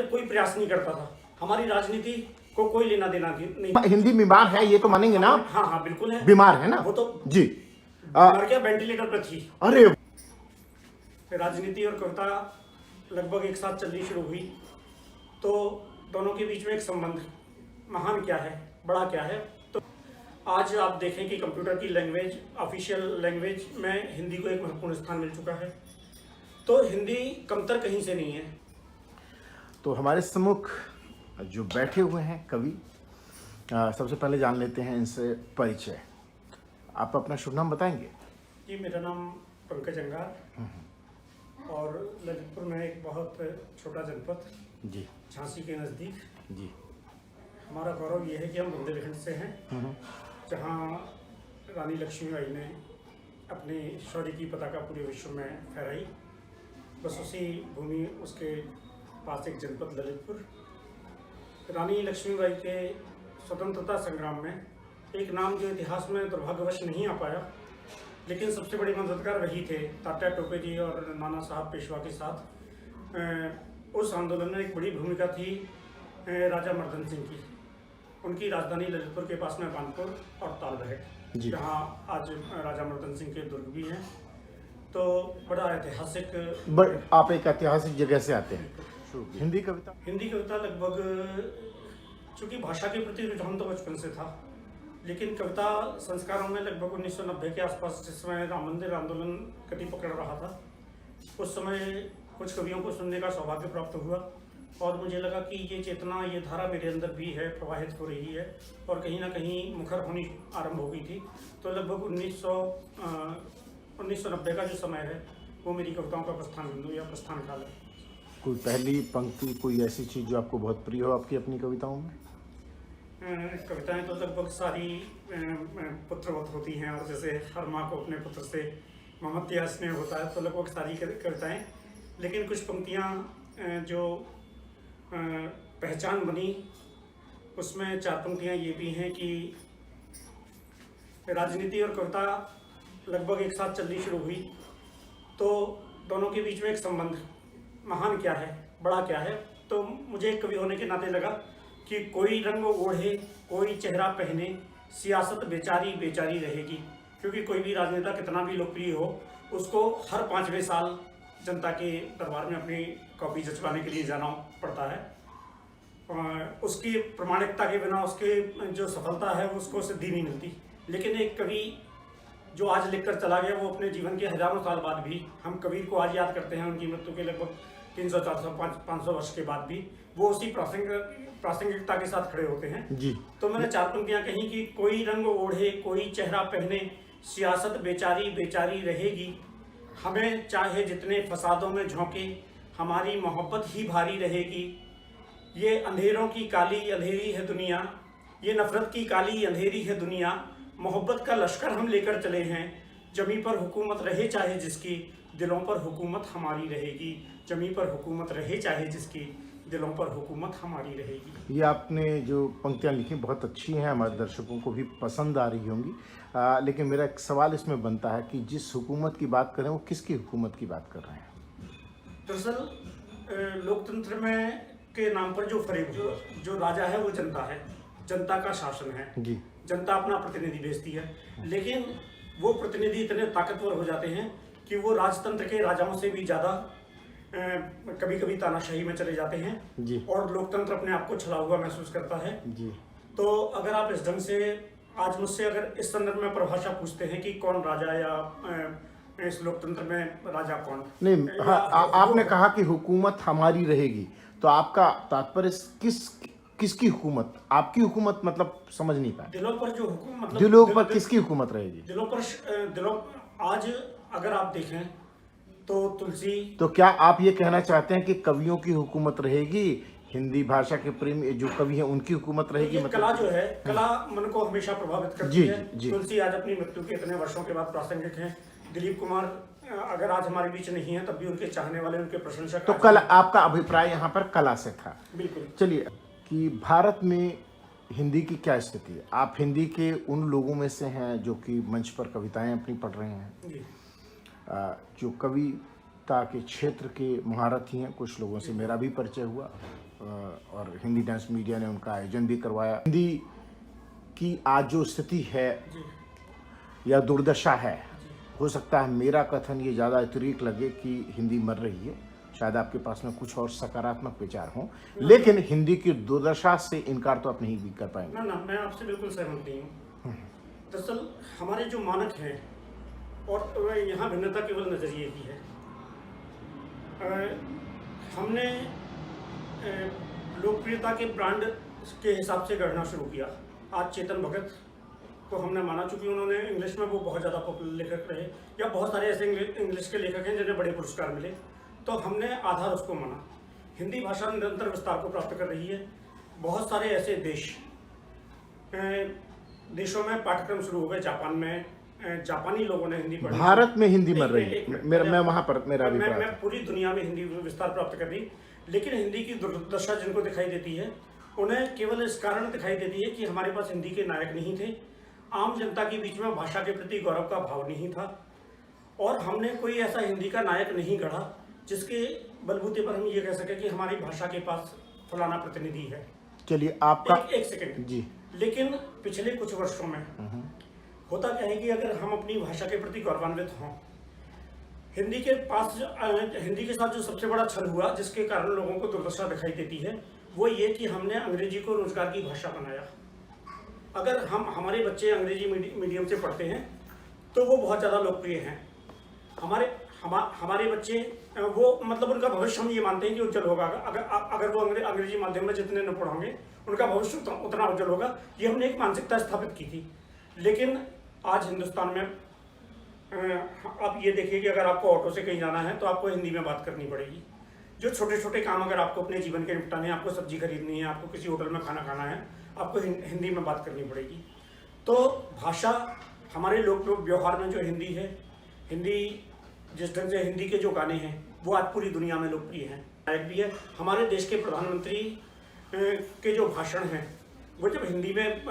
कोई प्रयास नहीं करता था। हमारी राजनीति को कोई लेना देना नहीं। हिंदी बीमार है ये तो मानेंगे ना? हाँ हाँ बिल्कुल है, बीमार है ना वो तो जी। बीमार क्या, वेंटिलेटर पर थी। अरे राजनीति और कविता लगभग एक साथ चलनी शुरू हुई तो दोनों के बीच में एक संबंध महान क्या है, बड़ा क्या है। तो आज आप देखें कि कंप्यूटर की लैंग्वेज, ऑफिशियल लैंग्वेज में हिंदी को एक महत्वपूर्ण स्थान मिल चुका है, तो हिंदी कमतर कहीं से नहीं है। तो हमारे सम्मुख जो बैठे हुए हैं कवि, सबसे पहले जान लेते हैं इनसे परिचय। आप अपना शुभ नाम बताएंगे? जी, मेरा नाम पंकज अंगार और ललितपुर में एक बहुत छोटा जनपद जी झांसी के नज़दीक। जी। हमारा गौरव यह है कि हम बुंदेलखंड से हैं, जहाँ रानी लक्ष्मीबाई ने अपनी शौर्य की पताका पूरे विश्व में फहराई। बस उसी भूमि, उसके पास एक जनपद ललितपुर। रानी लक्ष्मीबाई के स्वतंत्रता संग्राम में एक नाम जो इतिहास में दुर्भाग्यवश नहीं आ पाया, लेकिन सबसे बड़ी मददगार वही थे, तात्या टोपे जी और नाना साहब पेशवा के साथ। उस आंदोलन में एक बड़ी भूमिका थी राजा मर्दन सिंह की। उनकी राजधानी ललितपुर के पास में कानपुर और तालबेहट, जहाँ आज राजा मर्दन सिंह के दुर्ग भी हैं। तो बड़ा ऐतिहासिक। आप एक ऐतिहासिक जगह से आते हैं। हिंदी कविता लगभग, चूँकि भाषा के प्रति रुझान तो बचपन से था, लेकिन कविता संस्कारों में लगभग 1990 के आसपास, जिस समय राम मंदिर आंदोलन गति पकड़ रहा था, उस समय कुछ कवियों को सुनने का सौभाग्य प्राप्त हुआ और मुझे लगा कि ये चेतना, ये धारा मेरे अंदर भी है, प्रवाहित हो रही है और कहीं ना कहीं मुखर होनी आरंभ हो गई थी। तो लगभग 1990 का जो समय है वो मेरी कविताओं का प्रस्थान बिंदु या प्रस्थान काल है। कोई पहली पंक्ति, कोई ऐसी चीज़ जो आपको बहुत प्रिय हो आपकी अपनी कविताओं में? कविताएं तो लगभग सारी पुत्रवत होती हैं, और जैसे हर माँ को अपने पुत्र से ममत्या स्नेह होता है, तो लगभग सारी कविताएं। लेकिन कुछ पंक्तियां जो पहचान बनी, उसमें 4 पंक्तियां ये भी हैं कि राजनीति और कविता लगभग एक साथ चलनी शुरू हुई तो दोनों के बीच में एक संबंध महान क्या है, बड़ा क्या है। तो मुझे एक कवि होने के नाते लगा कि कोई रंग ओढ़े, कोई चेहरा पहने, सियासत बेचारी बेचारी रहेगी। क्योंकि कोई भी राजनेता कितना भी लोकप्रिय हो, उसको हर 5वें साल जनता के दरबार में अपनी कॉपी जचवाने के लिए जाना पड़ता है। उसकी प्रामाणिकता के बिना उसके जो सफलता है उसको सिद्धि नहीं मिलती। लेकिन एक कवि जो आज लिखकर चला गया, वो अपने जीवन के हजारों साल बाद भी, हम कबीर को आज याद करते हैं, उनकी मृत्यु के लगभग 300, 400, 500 वर्ष के बाद भी वो उसी प्रासंगिकता के साथ खड़े होते हैं जी। तो मैंने 4 पंक्तियां कही कि कोई रंग ओढ़े, कोई चेहरा पहने, सियासत बेचारी बेचारी रहेगी। हमें चाहे जितने फसादों में झोंके, हमारी मोहब्बत ही भारी रहेगी। ये अंधेरों की काली अंधेरी है दुनिया, ये नफरत की काली अंधेरी है दुनिया। मोहब्बत का लश्कर हम लेकर चले हैं, जमी पर हुकूमत रहे चाहे जिसकी, दिलों पर हुकूमत हमारी रहेगी। जमी पर हुकूमत रहे चाहे जिसकी, दिलों पर हुकूमत हमारी रहेगी। ये आपने जो पंक्तियाँ लिखी बहुत अच्छी हैं, हमारे दर्शकों को भी पसंद आ रही होंगी। लेकिन मेरा एक सवाल इसमें बनता है कि जिस हुकूमत की बात कर रहे हैं वो किसकी हुकूमत की बात कर रहे हैं? दरअसल लोकतंत्र में के नाम पर जो फरेब हुआ, जो राजा है वो जनता है, जनता का शासन है जी। जनता अपना प्रतिनिधि भेजती है, लेकिन वो प्रतिनिधि इतने ताकतवर हो जाते हैं कि वो राजतंत्र के राजाओं से भी ज़्यादा कभी कभी तानाशाही में चले जाते हैं जी। और लोकतंत्र अपने आप को छला हुआ महसूस करता है जी। तो अगर आप इस ढंग से आज मुझसे अगर इस संदर्भ में परिभाषा पूछते हैं कि कौन राजा या इस लोकतंत्र में राजा कौन नहीं, आपने कहा कि हुकूमत हमारी रहेगी, तो आपका तात्पर्य किसकी हुकूमत? आपकी हुकूमत मतलब समझ नहीं पाया। दिलों पर जो हुकूमत, मतलब दिलों पर किसकी हुकूमत रहेगी? दिलों आज अगर आप देखें तो तुलसी। तो क्या आप ये कहना चाहते हैं कि कवियों की हुकूमत रहेगी, हिंदी भाषा के प्रेमी जो कवि हैं उनकी हुकूमत रहेगी? मतलब कला जो है, कला मन को हमेशा प्रभावित करती है। जी। तुलसी आज अपनी मृत्यु के इतने वर्षों के बाद प्रासंगिक हैं। दिलीप कुमार अगर आज हमारे बीच नहीं है, तब भी उनके चाहने वाले, उनके प्रशंसक। तो कला, आपका अभिप्राय यहाँ पर कला से था? बिल्कुल। चलिए, कि भारत में हिंदी की क्या स्थिति है? आप हिंदी के उन लोगों में से हैं जो कि मंच पर कविताएं अपनी पढ़ रहे हैं जी। जो कविता के क्षेत्र के महारथी हैं। कुछ लोगों से मेरा भी परिचय हुआ, और हिंदी डांस मीडिया ने उनका आयोजन भी करवाया। हिंदी की आज जो स्थिति है या दुर्दशा है, हो सकता है मेरा कथन ये ज़्यादा अतिरिक्त लगे कि हिंदी मर रही है, शायद आपके पास में कुछ और सकारात्मक विचार हों, लेकिन हिंदी की दुर्दशा से इनकार तो आप नहीं भी कर पाएंगे। ना, मैं आपसे बिल्कुल सहमत नहीं हूँ। दरअसल हमारे जो मानक हैं और यहाँ भिन्नता केवल नज़रिए की है। हमने लोकप्रियता के ब्रांड के हिसाब से गढ़ना शुरू किया। आज चेतन भगत को हमने माना, चूंकि उन्होंने इंग्लिश में वो बहुत ज़्यादा पॉपुलर लेखक रहे, या बहुत सारे ऐसे इंग्लिश के लेखक हैं जिन्हें बड़े पुरस्कार मिले, तो हमने आधार उसको माना। हिंदी भाषा निरंतर विस्तार को प्राप्त कर रही है। बहुत सारे ऐसे देशों में पाठ्यक्रम शुरू हो गए। जापान में जापानी लोगों ने हिंदी पढ़ी। भारत में हिंदी मर रही है, मैं वहाँ पर मेरा अभिप्राय मैं पूरी दुनिया में हिंदी विस्तार प्राप्त कर रही, लेकिन हिंदी की दुर्दशा जिनको दिखाई देती है, उन्हें केवल इस कारण दिखाई देती है कि हमारे पास हिंदी के नायक नहीं थे, आम जनता के बीच में भाषा के प्रति गौरव का भाव नहीं था, और हमने कोई ऐसा हिंदी का नायक नहीं गढ़ा जिसके बलबूते पर हम ये कह सके कि हमारी भाषा के पास फलाना प्रतिनिधि है। चलिए आपका एक सेकंड जी। लेकिन पिछले कुछ वर्षों में होता क्या है कि अगर हम अपनी भाषा के प्रति गौरवान्वित हों, हिंदी के साथ जो सबसे बड़ा छल हुआ, जिसके कारण लोगों को दुर्दशा दिखाई देती है, वो ये कि हमने अंग्रेजी को रोजगार की भाषा बनाया। अगर हमारे बच्चे अंग्रेजी मीडियम से पढ़ते हैं तो वो बहुत ज़्यादा लोकप्रिय हैं। हमारे बच्चे वो मतलब उनका भविष्य हम ये मानते हैं कि उज्जवल होगा। अगर वो अंग्रेजी माध्यम में जितने न पढ़ोगे उनका भविष्य उतना उज्जवल होगा। ये हमने एक मानसिकता स्थापित की थी। लेकिन आज हिंदुस्तान में आप ये देखिए कि अगर आपको ऑटो से कहीं जाना है तो आपको हिंदी में बात करनी पड़ेगी। जो छोटे छोटे काम अगर आपको अपने जीवन के निपटाने हैं, आपको सब्जी खरीदनी है, आपको किसी होटल में खाना खाना है, आपको हिंदी में बात करनी पड़ेगी। तो भाषा हमारे लोक व्यवहार में जो हिंदी है, हिंदी जिस ढंग से हिंदी के जो गाने हैं वो आज पूरी दुनिया में लोकप्रिय हैं, नायक भी है। हमारे देश के प्रधानमंत्री के जो भाषण हैं वो जब हिंदी में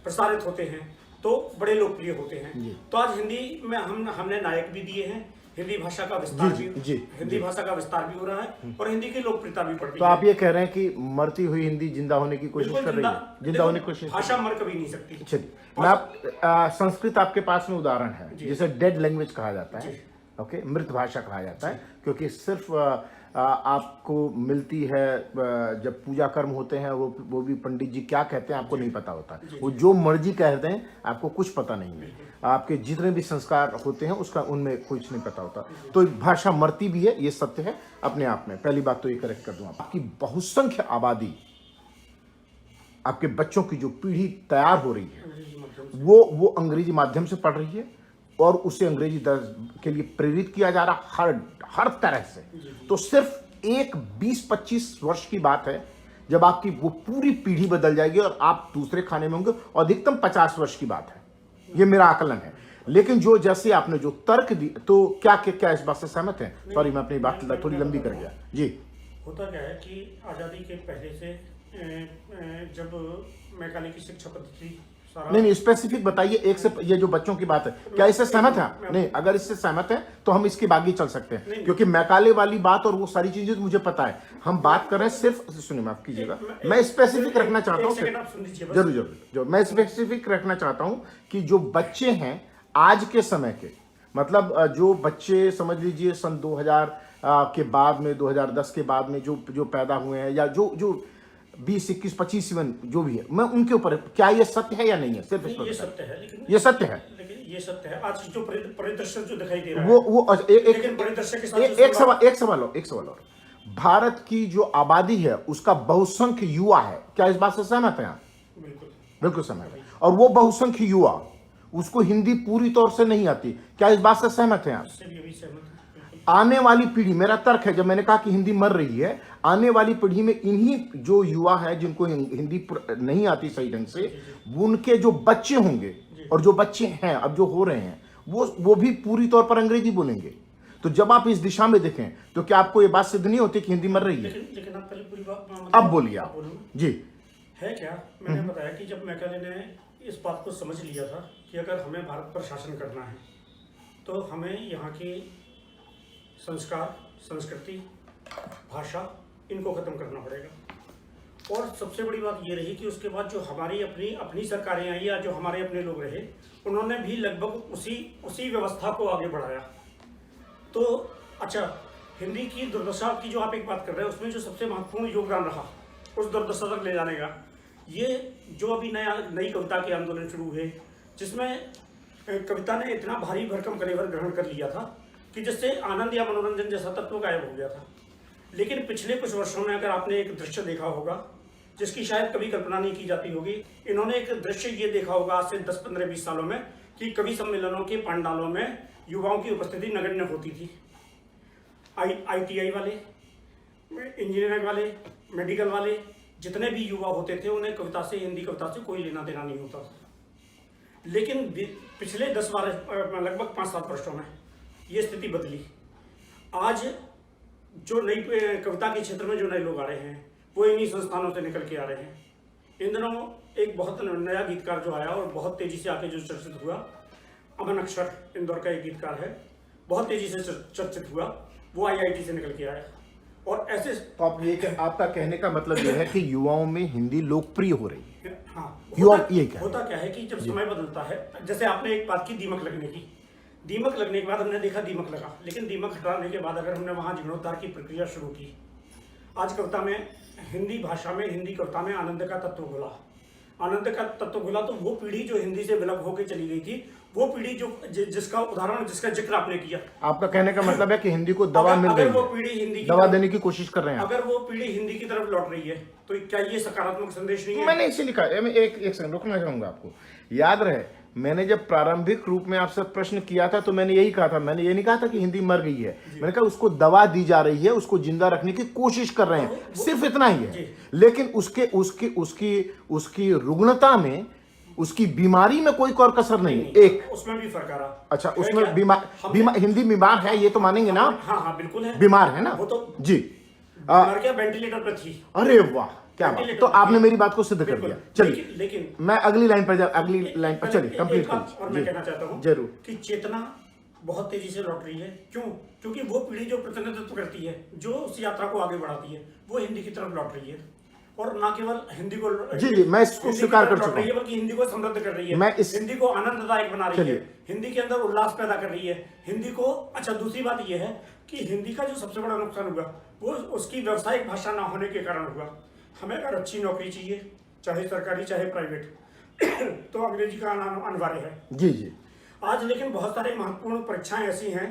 प्रसारित होते हैं तो बड़े लोकप्रिय होते हैं। तो आज हिंदी में हमने नायक भी दिए हैं। हिंदी भाषा का विस्तार हिंदी भाषा का विस्तार भी हो रहा है और हिंदी की लोकप्रियता भी बढ़ रही है। तो आप ये कह रहे हैं कि मरती हुई हिंदी जिंदा होने की कोशिश कर रही है, जिंदा होने की कोशिश। भाषा मर कभी नहीं सकती। चलिए, मैं संस्कृत आपके पास में उदाहरण है जिसे डेड लैंग्वेज कहा जाता है, ओके, मृत भाषा कहा जाता है, क्योंकि सिर्फ आपको मिलती है जब पूजा कर्म होते हैं, वो भी पंडित जी क्या कहते हैं आपको नहीं पता होता, वो जो मर्जी कहते हैं आपको कुछ पता नहीं है। आपके जितने भी संस्कार होते हैं उसका उनमें कुछ नहीं पता होता। तो भाषा मरती भी है, ये सत्य है अपने आप में। पहली बात तो ये करेक्ट कर दूं, आपकी बहुसंख्य आबादी, आपके बच्चों की जो पीढ़ी तैयार हो रही है वो अंग्रेजी माध्यम से पढ़ रही है और उसे अंग्रेजी के लिए प्रेरित किया जा रहा हर तरह से। तो सिर्फ एक 20-25 वर्ष की बात है जब आपकी वो पूरी पीढ़ी बदल जाएगी और आप दूसरे खाने में होंगे, और अधिकतम 50 वर्ष की बात है, ये मेरा आकलन है। लेकिन जो जैसे आपने जो तर्क दी, तो क्या इस बात से सहमत हैं? सॉरी, मैं अपनी बात थोड़ी लंबी कर गया जी। होता क्या है कि आज़ादी के पहले से जब मैकाले की शिक्षा पद्धति नहीं, स्पेसिफिक बताइए एक से, ये जो बच्चों की बात है, क्या इससे सहमत है? नहीं, अगर इससे सहमत है तो हम इसके आगे चल सकते हैं, क्योंकि मैकाले वाली बात और वो सारी चीजें तो मुझे पता है। हम बात कर रहे हैं सिर्फ, सुनिए माफ कीजिएगा, मैं स्पेसिफिक रखना चाहता हूँ, जरूर मैं स्पेसिफिक रखना चाहता हूँ कि जो बच्चे हैं आज के समय के, मतलब जो बच्चे समझ लीजिए सन 2000 के बाद में, 2010 के बाद में जो पैदा हुए हैं, या जो 20, 21, 25 इवन जो भी है, मैं उनके ऊपर, क्या ये सत्य है या नहीं है? सिर्फ ये सत्य है, लेकिन ये सत्य है, लेकिन ये सत्य है। आज जो परिदृश्य जो दिखाई दे रहा है वो लेकिन परिदृश्य के साथ एक सवाल और, भारत की जो आबादी है उसका बहुसंख्य युवा है, क्या इस बात से सहमत है? बिल्कुल सहमत है। और वो बहुसंख्य युवा, उसको हिंदी पूरी तौर से नहीं आती, क्या इस बात से सहमत है? आने वाली पीढ़ी, मेरा तर्क है, जब मैंने कहा कि हिंदी मर रही है, आने वाली पीढ़ी में इन्हीं जो युवा है जिनको हिंदी नहीं आती सही ढंग से, उनके जो बच्चे होंगे और जो बच्चे हैं अब जो हो रहे हैं, वो भी पूरी तौर पर अंग्रेजी बोलेंगे। तो जब आप इस दिशा में देखें तो क्या आपको ये बात सिद्ध नहीं होती कि हिंदी मर रही है? लेकिन आप पहले पूरी बात अब बोलिए आप जी। है क्या, मैंने बताया कि जब मैकाले ने इस बात को समझ लिया था कि अगर हमें भारत पर शासन करना है तो हमें यहाँ की संस्कार, संस्कृति, भाषा, इनको ख़त्म करना पड़ेगा। और सबसे बड़ी बात ये रही कि उसके बाद जो हमारी अपनी सरकारें आई या जो हमारे अपने लोग रहे, उन्होंने भी लगभग उसी व्यवस्था को आगे बढ़ाया। तो अच्छा, हिंदी की दुर्दशा की जो आप एक बात कर रहे हैं, उसमें जो सबसे महत्वपूर्ण योगदान रहा उस दुर्दशा तक ले जाने का, ये जो अभी नई कविता के आंदोलन शुरू हुए, जिसमें कविता ने इतना भारी भरकम कलेवर ग्रहण कर लिया था कि जिससे आनंद या मनोरंजन जैसा तत्व गायब हो गया था। लेकिन पिछले कुछ वर्षों में अगर आपने एक दृश्य देखा होगा जिसकी शायद कभी कल्पना नहीं की जाती होगी, इन्होंने एक दृश्य ये देखा होगा आज से 10, 15, 20 सालों में कि कवि सम्मेलनों के पंडालों में युवाओं की उपस्थिति नगण्य होती थी। ITI वाले, इंजीनियरिंग वाले, मेडिकल वाले, जितने भी युवा होते थे उन्हें कविता से, हिंदी कविता से कोई लेना देना नहीं होता था। लेकिन पिछले 10-12 लगभग 5-7 वर्षों में ये स्थिति बदली। आज जो नई कविता के क्षेत्र में जो नए लोग आ रहे हैं वो इन्हीं संस्थानों से निकल के आ रहे हैं। इन दिनों एक बहुत नया गीतकार जो आया और बहुत तेजी से आके जो चर्चित हुआ, अमन अक्षर, इंदौर का एक गीतकार है, बहुत तेजी से चर्चित हुआ, वो IIT से निकल के आया। और ऐसे तो आपका कहने का मतलब यह है कि युवाओं में हिंदी लोकप्रिय हो रही है। हाँ, होता क्या है कि जब समय बदलता है, जैसे आपने एक बात की दीमक लगने की, दीमक लगने के बाद हमने देखा दीमक लगा, लेकिन दीमक हटाने के बाद अगर हमने वहां जीर्णोद्धार की प्रक्रिया शुरू की, आज कविता में, हिंदी भाषा में, हिंदी कविता में आनंद का तत्व घुला। आनंद का तत्व घुला तो वो पीढ़ी जो हिंदी से विलग होकर चली गई थी, वो पीढ़ी जो जिसका उदाहरण, जिसका जिक्र आपने किया, आपका कहने का मतलब है कि हिंदी को दवा मिल रही है, वो पीढ़ी हिंदी दवा देने की कोशिश कर रहे हैं। अगर वो पीढ़ी हिंदी की तरफ लौट रही है तो क्या ये सकारात्मक संदेश नहीं है? मैंने इसे लिखा, एक सेकंड रुकना चाहूंगा। आपको याद रहे, मैंने जब प्रारंभिक रूप में आपसे प्रश्न किया था तो मैंने यही कहा था, मैंने ये नहीं कहा था कि हिंदी मर गई है, मैंने कहा उसको दवा दी जा रही है, उसको जिंदा रखने की कोशिश कर रहे हैं, सिर्फ इतना ही है। लेकिन उसकी रुग्णता में, उसकी बीमारी में कोई और कसर नहीं। एक उसमें भी फर्क आ रहा। अच्छा, उसमें हिंदी बीमार है, ये तो मानेंगे ना? हाँ, बिल्कुल है, बीमार है ना वो तो जी। क्या वेंटिलेटर पर थी? अरे वाह, क्या बात, तो आपने मेरी बात को सिद्ध कर दिया। चलिए, लेकिन मैं अगली लाइन पर चलिए कंप्लीट और मैं कहना चाहता हूँ जरूर कि चेतना बहुत तेजी से लौट रही है। क्यों? क्योंकि वो पीढ़ी जो प्रतिनिधित्व करती है, जो उस यात्रा को आगे बढ़ाती है, वो हिंदी की तरफ लौट रही है। और ना केवल हिंदी को, जी, मैं इसको स्वीकार कर चुका हूं, बल्कि हिंदी को समृद्ध कर रही है, मैं हिंदी को आनंददायक बना रही है, हिंदी के अंदर उल्लास पैदा कर रही है, हिंदी को। अच्छा, दूसरी बात यह है कि हिंदी का जो सबसे बड़ा नुकसान हुआ वो उसकी व्यावसायिक भाषा ना होने के कारण हुआ। हमें अगर अच्छी नौकरी चाहिए, चाहे सरकारी चाहे प्राइवेट, तो अंग्रेजी का आना अनिवार्य है। जी। आज लेकिन बहुत सारे महत्वपूर्ण परीक्षाएं ऐसी हैं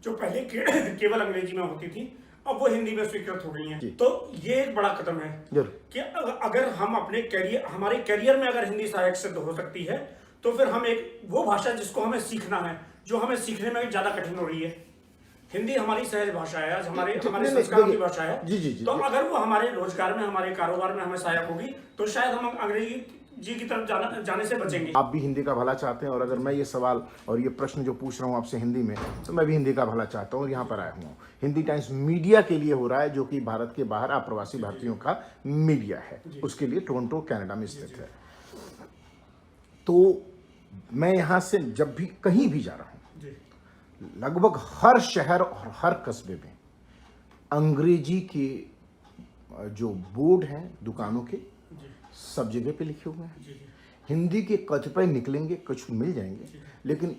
जो पहले केवल अंग्रेजी में होती थी, अब वो हिंदी में स्वीकृत हो गई हैं। तो ये एक बड़ा कदम है कि अगर हम हमारे करियर में अगर हिंदी सहायक सिद्ध हो सकती है, तो फिर हम वो भाषा जिसको हमें सीखना है, जो हमें सीखने में ज्यादा कठिन हो रही है, हिंदी हमारी सहज भाषा है, आज हमारे संस्कारों की भाषा है। जी। तो अगर वो हमारे रोजगार में, हमारे कारोबार में हमें सहायक होगी, तो शायद हम अंग्रेजी की तरफ जाने से बचेंगे। आप भी हिंदी का भला चाहते हैं, और अगर मैं ये सवाल और ये प्रश्न जो पूछ रहा हूँ आपसे हिंदी में, तो मैं भी हिंदी का भला चाहता हूँ और यहाँ पर आया हूँ। हिंदी टाइम्स मीडिया के लिए हो रहा है, जो कि भारत के बाहर अप्रवासी भारतीयों का मीडिया है, उसके लिए टोरंटो कनाडा में स्थित है। तो मैं यहाँ से जब भी कहीं भी जा रहा हूँ, लगभग हर शहर और हर कस्बे में अंग्रेजी के जो बोर्ड हैं दुकानों के, सब जगह पे लिखे हुए हैं। हिंदी के कतिपय निकलेंगे, कुछ मिल जाएंगे, लेकिन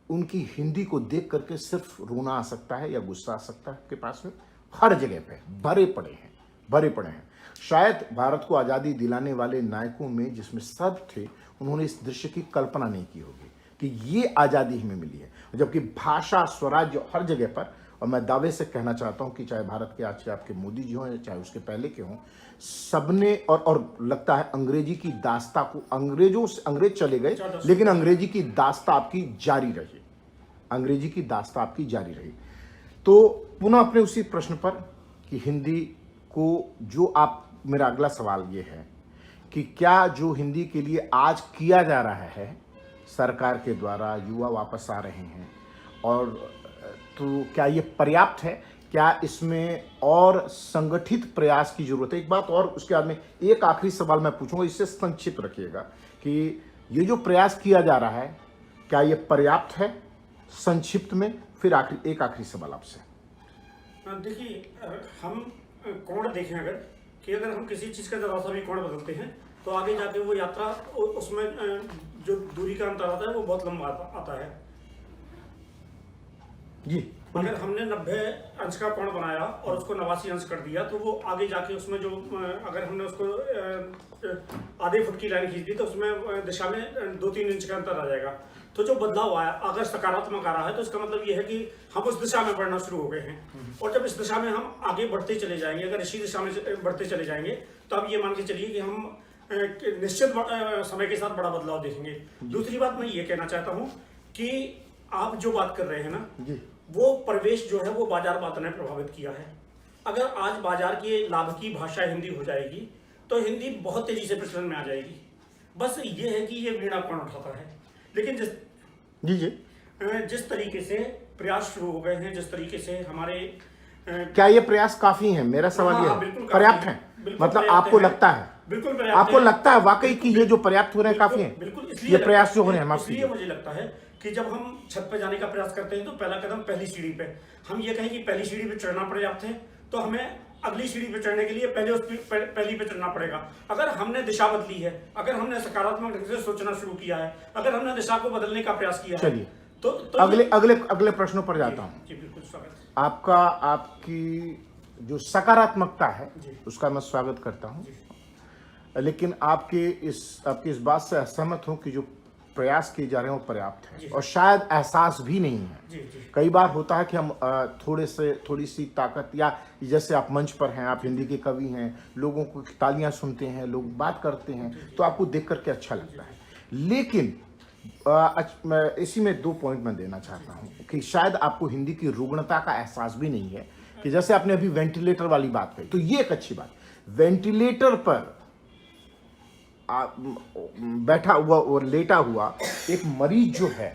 उनकी हिंदी को देख करके सिर्फ रोना आ सकता है या गुस्सा आ सकता है आपके पास में। हर जगह पे भरे पड़े हैं। शायद भारत को आज़ादी दिलाने वाले नायकों में, जिसमें सब थे, उन्होंने इस दृश्य की कल्पना नहीं की होगी कि ये आज़ादी हमें मिली है, जबकि भाषा, स्वराज्य हर जगह पर। और मैं दावे से कहना चाहता हूं कि चाहे भारत के आज के आपके मोदी जी हों, चाहे उसके पहले के हों, सबने और लगता है अंग्रेजी की दास्ता को, अंग्रेज चले गए, लेकिन अंग्रेजी की दास्ता आपकी जारी रही। तो पुनः अपने उसी प्रश्न पर कि हिंदी को जो आप, मेरा अगला सवाल ये है कि क्या जो हिंदी के लिए आज किया जा रहा है सरकार के द्वारा, युवा वापस आ रहे हैं, और तो क्या ये पर्याप्त है? क्या इसमें और संगठित प्रयास की जरूरत है? एक बात और, उसके बाद में एक आखिरी सवाल मैं पूछूंगा, इससे संक्षिप्त रखिएगा, कि ये जो प्रयास किया जा रहा है, क्या ये पर्याप्त है? संक्षिप्त में फिर एक आखिरी सवाल आपसे। देखिए, हम कोण देखें अगर, कि अगर हम किसी चीज़ का जरा सा भी कोण बदलते हैं तो आगे जाके वो यात्रा उसमें जो दूरी का अंतर आता है वो बहुत लंबा आता है। जी, अगर हमने 90 अंश का कोण बनाया और उसको 89 अंश कर दिया तो वो आगे जाके उसमें जो अगर हमने उसको आधे फुट की लाइन खींच दी तो उसमें दिशा में 2-3 इंच का अंतर आ जाएगा। तो जो बदलाव आया अगर सकारात्मक आ रहा है तो इसका मतलब ये है कि हम उस दिशा में बढ़ना शुरू हो गए हैं, और जब इस दिशा में हम आगे बढ़ते चले जाएंगे, अगर इसी दिशा में बढ़ते चले जाएंगे तो आप ये मान के चलिए कि हम निश्चित समय के साथ बड़ा बदलाव देखेंगे। दूसरी बात मैं ये कहना चाहता हूँ कि आप जो बात कर रहे हैं ना जी, वो प्रवेश जो है वो बाजार बात ने प्रभावित किया है। अगर आज बाजार के लाभ की भाषा हिंदी हो जाएगी तो हिंदी बहुत तेजी से प्रचलन में आ जाएगी। बस ये है कि ये वीणा कौन उठाता है। लेकिन जिस तरीके से प्रयास शुरू हो गए हैं, जिस तरीके से हमारे क्या ये प्रयास काफी है? मेरा सवाल ये है, पर्याप्त है? मतलब आपको लगता है, बिल्कुल पर्याप्त आपको लगता है वाकई कि ये जो पर्याप्त हो रहे हैं काफी है? बिल्कुल, ये प्रयास जो हो रहे हैं, इसलिए मुझे लगता है कि जब हम छत पे जाने का प्रयास करते हैं तो पहला कदम पहली सीढ़ी पे, हम ये कहें कि पहली सीढ़ी पे चढ़ना पर्याप्त है तो हमें अगली सीढ़ी पे चढ़ने के लिए पहली पे चढ़ना पड़ेगा। अगर हमने दिशा बदली है, अगर हमने सकारात्मक ढंग से सोचना शुरू किया है, अगर हमने दिशा को बदलने का प्रयास किया है, तो अगले प्रश्नों पर जाता हूँ। जी बिल्कुल स्वागत। आपकी जो सकारात्मकता है उसका मैं स्वागत करता हूँ, लेकिन आपकी इस बात से असहमत हूँ कि जो प्रयास किए जा रहे हैं वो पर्याप्त है और शायद एहसास भी नहीं है। कई बार होता है कि हम थोड़ी सी ताकत, या जैसे आप मंच पर हैं, आप हिंदी के कवि हैं, लोगों को तालियां सुनते हैं, लोग बात करते हैं तो आपको देख करके अच्छा लगता है। लेकिन इसी में 2 पॉइंट मैं देना चाहता हूँ कि शायद आपको हिंदी की रुग्णता का एहसास भी नहीं है। कि जैसे आपने अभी वेंटिलेटर वाली बात कही, तो ये एक अच्छी बात, वेंटिलेटर पर बैठा हुआ और लेटा हुआ एक मरीज जो है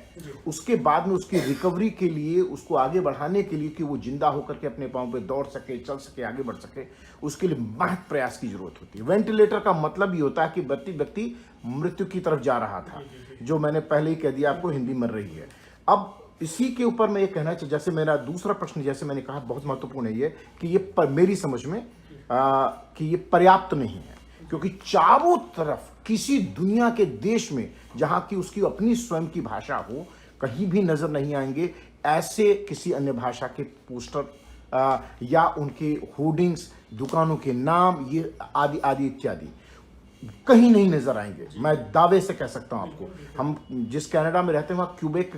उसके बाद में उसकी रिकवरी के लिए, उसको आगे बढ़ाने के लिए कि वो जिंदा होकर के अपने पांव पे दौड़ सके, चल सके, आगे बढ़ सके, उसके लिए महत प्रयास की जरूरत होती है। वेंटिलेटर का मतलब ये होता है कि व्यक्ति मृत्यु की तरफ जा रहा था, जो मैंने पहले ही कह दिया आपको, हिंदी मर रही है। अब इसी के ऊपर मैं ये कहना चाहिए, जैसे मेरा दूसरा प्रश्न, जैसे मैंने कहा बहुत महत्वपूर्ण है ये कि ये मेरी समझ में कि ये पर्याप्त नहीं है, क्योंकि चारों तरफ किसी दुनिया के देश में जहां की उसकी अपनी स्वयं की भाषा हो, कहीं भी नजर नहीं आएंगे ऐसे किसी अन्य भाषा के पोस्टर या उनके होर्डिंग्स, दुकानों के नाम, ये आदि आदि इत्यादि कहीं नहीं नजर आएंगे। मैं दावे से कह सकता हूं आपको। हम जिस कनाडा में रहते हैं वहाँ क्यूबेक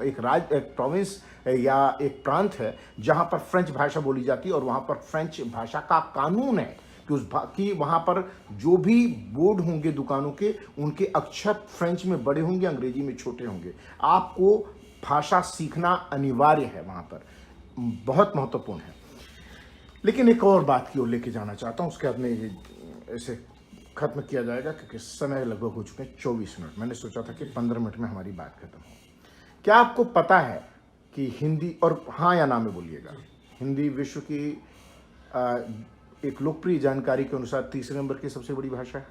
एक प्रोविंस या एक प्रांत है जहां पर फ्रेंच भाषा बोली जाती है, और वहां पर फ्रेंच भाषा का कानून है कि वहां पर जो भी बोर्ड होंगे दुकानों के, उनके अक्षर फ्रेंच में बड़े होंगे, अंग्रेजी में छोटे होंगे। आपको भाषा सीखना अनिवार्य है, वहां पर बहुत महत्वपूर्ण है। लेकिन एक और बात की ओर लेके जाना चाहता हूं, उसके बाद में इसे खत्म किया जाएगा क्योंकि समय लगभग हो चुके हैं 24 मिनट। मैंने सोचा था कि 15 मिनट में हमारी बात खत्म हो। क्या आपको पता है कि हिंदी, और हाँ या ना में बोलिएगा, हिंदी विश्व की एक लोकप्रिय जानकारी के अनुसार तीसरे नंबर की सबसे बड़ी भाषा है?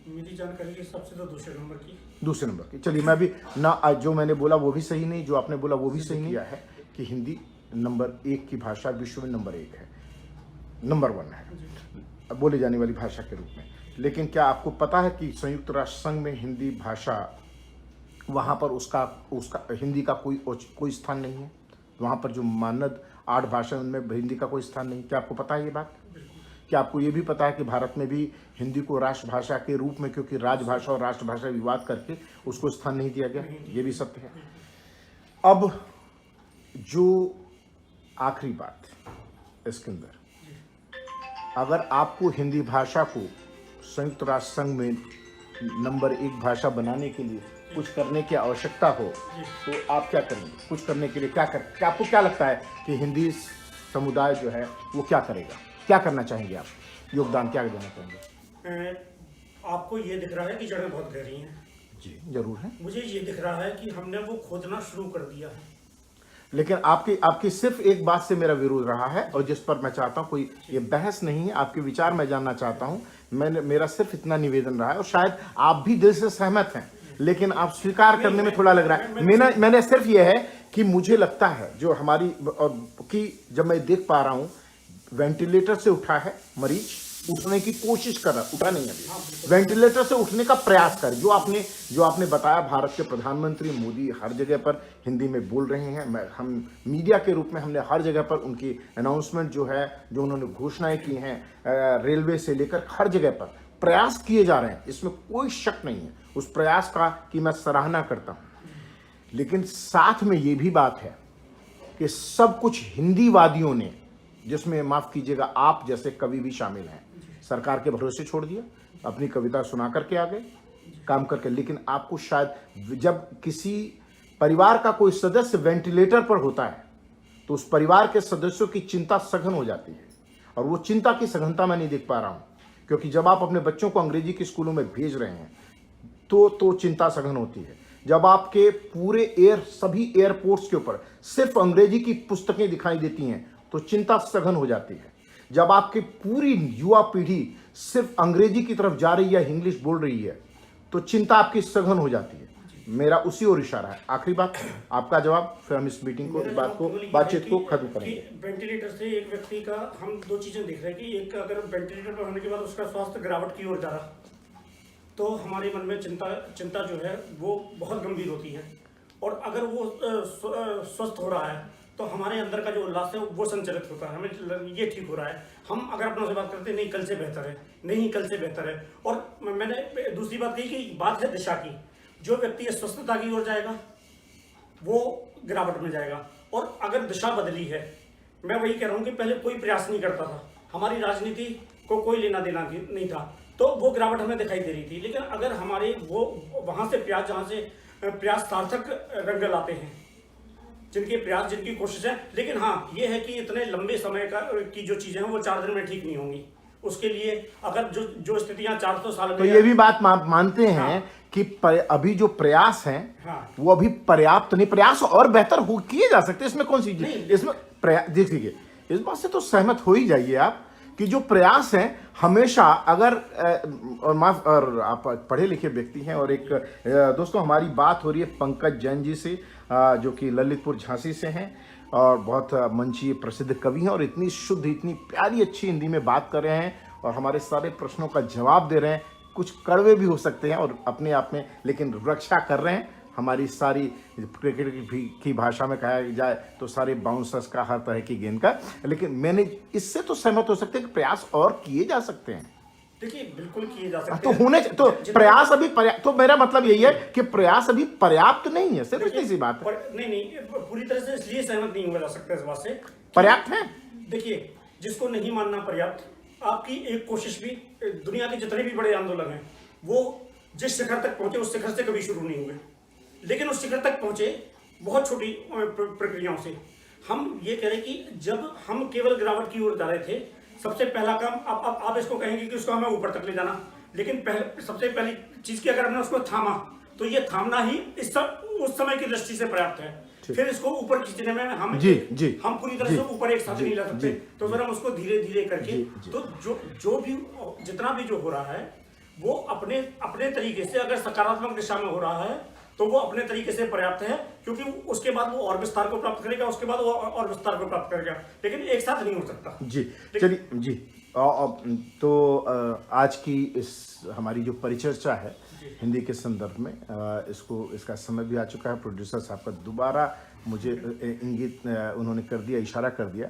मेरी जानकारी के हिसाब से तो दूसरे नंबर की। चलिए, मैं भी ना, जो मैंने बोला वो भी सही नहीं, जो आपने बोला वो भी सही नहीं है कि हिंदी नंबर 1 की भाषा विश्व में नंबर 1 है, नंबर 1 है बोली जाने वाली भाषा के रूप में। लेकिन क्या आपको पता है कि संयुक्त राष्ट्र संघ में हिंदी भाषा, वहाँ पर उसका हिंदी का कोई स्थान नहीं है? वहाँ पर जो मानद 8 भाषा उनमें हिंदी का कोई स्थान नहीं। क्या आपको पता है ये बात? क्या आपको ये भी पता है कि भारत में भी हिंदी को राष्ट्रभाषा के रूप में, क्योंकि राजभाषा और राष्ट्रभाषा विवाद करके उसको स्थान नहीं दिया गया? ये भी सत्य है। अब जो आखिरी बात इसके अंदर, अगर आपको हिंदी भाषा को संयुक्त राष्ट्र संघ में नंबर 1 भाषा बनाने के लिए कुछ करने की आवश्यकता हो तो आप क्या करेंगे? कुछ करने के लिए आपको क्या लगता है कि हिंदी समुदाय जो है वो क्या करेगा? क्या करना चाहेंगे आप? योगदान क्या देना चाहेंगे? आपको ये दिख रहा है कि जड़ें बहुत गहरी हैं। जी जरूर है। मुझे ये दिख रहा है कि हमने वो खोदना शुरू कर दिया है। लेकिन आपकी सिर्फ एक बात से मेरा विरोध रहा है, और जिस पर मैं चाहता हूं, कोई ये बहस नहीं है, आपके विचार मैं जानना चाहता हूं। मेरा सिर्फ इतना निवेदन रहा है, और शायद आप भी दिल से सहमत हैं, लेकिन आप स्वीकार करने में थोड़ा लग रहा है। मैंने सिर्फ ये है कि मुझे लगता है जो हमारी, और कि जब मैं देख पा रहा हूं वेंटिलेटर से उठा है मरीज, उठने की कोशिश कर रहा, उठा नहीं अभी, वेंटिलेटर से उठने का प्रयास कर, जो आपने बताया, भारत के प्रधानमंत्री मोदी हर जगह पर हिंदी में बोल रहे हैं। हम मीडिया के रूप में हमने हर जगह पर उनकी अनाउंसमेंट जो है, जो उन्होंने घोषणाएं की हैं, रेलवे से लेकर हर जगह पर प्रयास किए जा रहे हैं, इसमें कोई शक नहीं है उस प्रयास का कि मैं सराहना करता हूं। लेकिन साथ में ये भी बात है कि सब कुछ हिंदीवादियों ने, जिसमें माफ कीजिएगा आप जैसे कवि भी शामिल हैं, सरकार के भरोसे छोड़ दिया, अपनी कविता सुना करके आ गए, काम करके। लेकिन आपको शायद जब किसी परिवार का कोई सदस्य वेंटिलेटर पर होता है तो उस परिवार के सदस्यों की चिंता सघन हो जाती है, और वो चिंता की सघनता मैं नहीं देख पा रहा हूं, क्योंकि जब आप अपने बच्चों को अंग्रेजी के स्कूलों में भेज रहे हैं तो चिंता सघन होती है। जब आपके पूरे सभी एयरपोर्ट्स के ऊपर सिर्फ अंग्रेजी की पुस्तकें दिखाई देती हैं तो चिंता सघन हो जाती है। जब आपकी पूरी युवा पीढ़ी सिर्फ अंग्रेजी की तरफ जा रही है, इंग्लिश बोल रही है, तो चिंता आपकी सघन हो जाती है। मेरा उसी ओर इशारा है। आखिरी बात, आपका जवाब, फिर हम इस मीटिंग को, बातचीत को खत्म करेंगे। वेंटिलेटर से एक व्यक्ति का हम दो चीजें देख रहे हैं कि एक, अगर वेंटिलेटर पर होने के बाद उसका स्वास्थ्य गिरावट की ओर जा रहा, तो हमारे मन में चिंता जो है वो बहुत गंभीर होती है। और अगर वो स्वस्थ हो रहा है तो हमारे अंदर का जो उल्लास है वो संचालित होता है, हमें ये ठीक हो रहा है। हम अगर अपनों से बात करते हैं, नहीं कल से बेहतर है, नहीं कल से बेहतर है। और मैंने दूसरी बात कही कि बात है दिशा की, जो व्यक्ति स्वस्थता की ओर जाएगा वो गिरावट में जाएगा। और अगर दिशा बदली है, मैं वही कह रहा हूँ कि पहले कोई प्रयास नहीं करता था, हमारी राजनीति को कोई लेना देना नहीं था, तो वो गिरावट हमें दिखाई दे रही थी। लेकिन अगर हमारे वो वहां से प्रयास, जहां से प्रयास सार्थक रंग लाते हैं, जिनके प्रयास, जिनकी कोशिश है, लेकिन हाँ ये है कि इतने लंबे समय की जो चीजें हैं वो 4 दिन में ठीक नहीं होंगी। उसके लिए अगर जो स्थितियां 400 साल में, तो ये भी बात मानते हैं, हाँ, कि अभी जो प्रयास हैं, हाँ, वो अभी पर्याप्त नहीं, प्रयास और बेहतर हो किए जा सकते हैं, इसमें कौन सी चीज, इसमें देखिए, इस बात से तो सहमत हो ही जाइए आप कि जो प्रयास हैं हमेशा, अगर और आप पढ़े लिखे व्यक्ति हैं, और एक दोस्तों हमारी बात हो रही है पंकज जैन जी से, जो कि ललितपुर झांसी से हैं और बहुत मंचीय प्रसिद्ध कवि हैं, और इतनी शुद्ध, इतनी प्यारी अच्छी हिंदी में बात कर रहे हैं और हमारे सारे प्रश्नों का जवाब दे रहे हैं। कुछ कड़वे भी हो सकते हैं और अपने आप में, लेकिन रक्षा कर रहे हैं हमारी सारी, क्रिकेट की भाषा में कहा जाए तो सारे बाउंसर्स का, हर तरह की गेंद का। लेकिन मैंने इससे तो सहमत हो सकते हैं कि प्रयास और किए जा सकते हैं। देखिए बिल्कुल किए जा सकते तो हैं, होने तो प्रयास अभी तो मेरा मतलब यही है कि प्रयास अभी पर्याप्त नहीं है, सिर्फ इतनी सी बात है। नहीं, पूरी तरह से इसलिए सहमत नहीं हुआ जा सकता इस बात से, पर्याप्त है। देखिए, जिसको नहीं मानना पर्याप्त, आपकी एक कोशिश भी, दुनिया के जितने भी बड़े आंदोलन हैं वो जिस शिखर तक पहुंचे उस शिखर से कभी शुरू नहीं हुए, लेकिन उस शिखर तक पहुंचे बहुत छोटी प्रक्रियाओं से। हम ये कह रहे कि जब हम केवल गिरावट की ओर जा रहे थे, सबसे पहला काम, अब आप इसको कहेंगे कि उसको हमें ऊपर तक ले जाना, लेकिन सबसे पहली चीज की, अगर हमने उसको थामा तो ये थामना ही उस समय की दृष्टि से पर्याप्त है। फिर इसको ऊपर खींचने में हम पूरी तरह से ऊपर एक साथ नहीं ला सकते, तो फिर हम उसको धीरे धीरे करके, तो जो भी जितना भी जो हो रहा है वो अपने तरीके से, अगर सकारात्मक दिशा में हो रहा है तो वो अपने तरीके से पर्याप्त है, क्योंकि उसके बाद वो और विस्तार को प्राप्त करेगा, उसके बाद वो और विस्तार को प्राप्त करेगा, लेकिन एक साथ नहीं हो सकता। जी चलिए जी। तो आज की इस हमारी जो परिचर्चा है हिंदी के संदर्भ में, इसका समय भी आ चुका है। प्रोड्यूसर साहब का दोबारा मुझे इंगित उन्होंने कर दिया, इशारा कर दिया।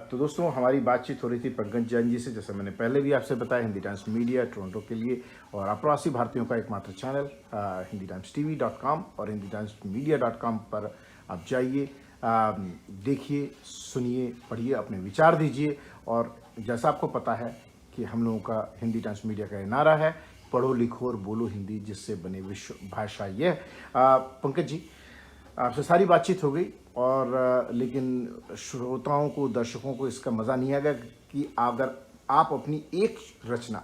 तो दोस्तों हमारी बातचीत हो रही थी पंकज जैन जी से, जैसे मैंने पहले भी आपसे बताया, हिंदी टाइम्स मीडिया टोरंटो के लिए और अप्रवासी भारतीयों का एकमात्र चैनल हिंदी टाइम्स TV.com और हिंदी टाइम्स मीडिया.com पर आप जाइए, देखिए, सुनिए, पढ़िए, अपने विचार दीजिए। और जैसा आपको पता है कि हम लोगों का हिंदी टाइम्स मीडिया का नारा है, पढ़ो लिखो और बोलो हिंदी, जिससे बने विश्व भाषा। यह पंकज जी, आपसे सारी बातचीत हो गई, और लेकिन श्रोताओं को, दर्शकों को इसका मज़ा नहीं आएगा कि अगर आप अपनी एक रचना,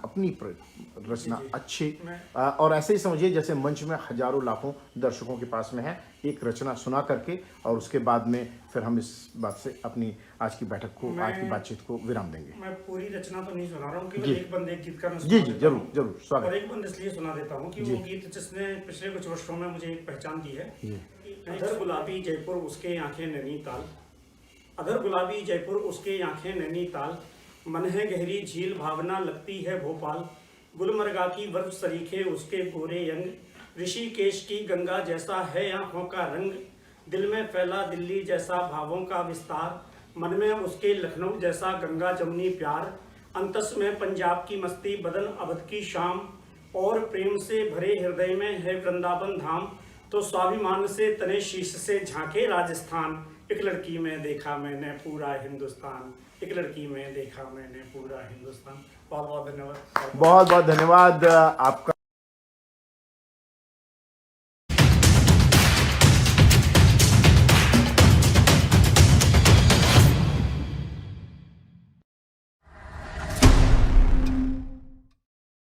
अच्छे, और ऐसे ही समझिए जैसे मंच में हजारों लाखों दर्शकों के पास में है, एक रचना सुना करके, और उसके बाद में फिर हम इस बात से अपनी आज की बैठक को, आज की बातचीत को विराम देंगे। मैं पूरी रचना तो नहीं सुना रहा हूँ, केवल एक बंद एक गीत का मैं जी जरूर स्वागत। और एक बंद इसलिए सुना देता हूँ कि वो गीत जिसने पिछले कुछ वर्षों में मुझे एक पहचान दी है। इधर गुलाबी जयपुर, उसके आंखें नैनीताल, अधर गुलाबी जयपुर उसके आंखें नैनीताल, मन है गहरी झील भावना लगती है भोपाल, गुलमर्गा की बर्फ सरीखे उसके गोरे यंग, ऋषिकेश की गंगा जैसा है आंखों का रंग, दिल में फैला दिल्ली जैसा भावों का विस्तार, मन में उसके लखनऊ जैसा गंगा जमुनी प्यार, अंतस में पंजाब की मस्ती बदन अवध की शाम, और प्रेम से भरे हृदय में है वृंदावन धाम, तो स्वाभिमान से तने शीश से झांके राजस्थान, एक लड़की में देखा मैंने पूरा हिंदुस्तान, एक लड़की में देखा मैंने पूरा हिंदुस्तान। बहुत बहुत धन्यवाद। बहुत बहुत धन्यवाद आपका।